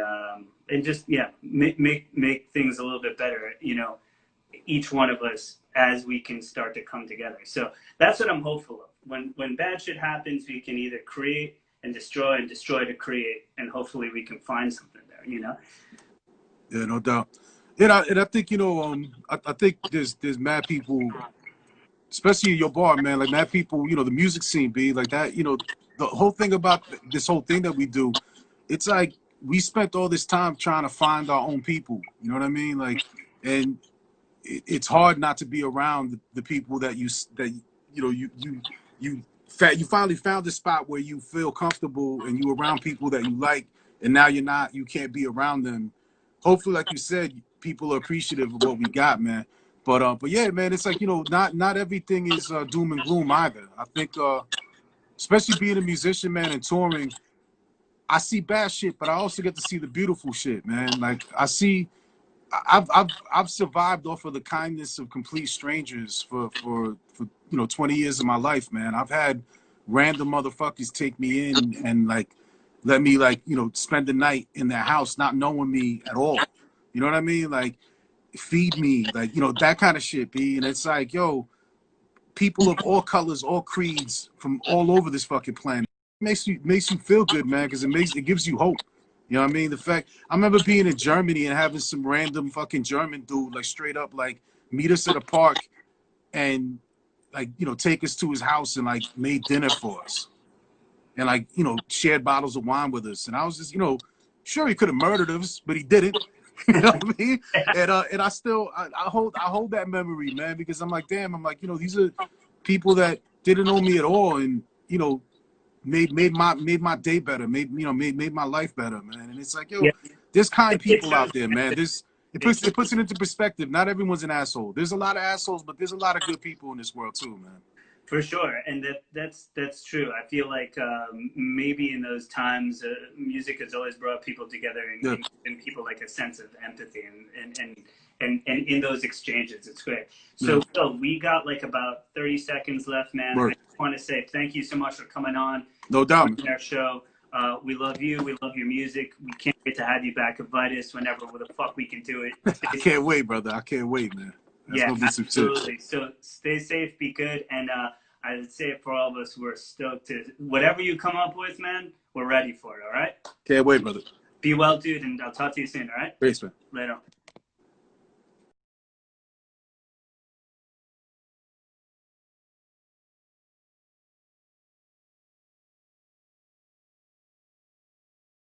just make things a little bit better, you know, each one of us as we can start to come together. So that's what I'm hopeful of. When bad shit happens, we can either create and destroy to create, and hopefully we can find something there, you know? Yeah, no doubt. And I think, you know, I think there's mad people, especially in your bar, man, like mad people, you know, the music scene, be like that, you know, the whole thing about this whole thing that we do, it's like we spent all this time trying to find our own people, you know what I mean? Like, and it's hard not to be around the people that you know, you finally found a spot where you feel comfortable and you around people that you like, and now you can't be around them. Hopefully, like you said, people are appreciative of what we got, man. But yeah, man, it's like, you know, not everything is doom and gloom either. I think, especially being a musician, man, and touring, I see bad shit, but I also get to see the beautiful shit, man. Like I've survived off of the kindness of complete strangers for you know 20 years of my life, man. I've had random motherfuckers take me in and like let me like, you know, spend the night in their house not knowing me at all. You know what I mean? Like feed me, like, you know, that kind of shit, B. And it's like, yo, people of all colors, all creeds from all over this fucking planet. It makes you feel good, man, because it gives you hope. You know what I mean? The fact, I remember being in Germany and having some random fucking German dude, like straight up, like meet us at a park and like, you know, take us to his house and like made dinner for us. And like, you know, shared bottles of wine with us. And I was just, you know, sure he could have murdered us, but he didn't. You know what I mean? And I still, I hold that memory, man, because I'm like, damn, I'm like, you know, these are people that didn't know me at all. And, you know, made my day better, made my life better, man. And it's like, yo, there's kind people out there, man. It puts it into perspective. Not everyone's an asshole. There's a lot of assholes, but there's a lot of good people in this world too, man. For sure, and that's true. I feel like maybe in those times, music has always brought people together and people like a sense of empathy and in those exchanges, it's great. So Phil, we got like about 30 seconds left, man. I just want to say thank you so much for coming on. No doubt. Our show. We love you. We love your music. We can't wait to have you back at Vitus whenever the fuck we can do it. I can't wait, brother. I can't wait, man. That's absolutely. So stay safe, be good, and I'd say for all of us, we're stoked to whatever you come up with, man. We're ready for it. All right. Can't wait, brother. Be well, dude, and I'll talk to you soon. All right. Thanks, man. Later.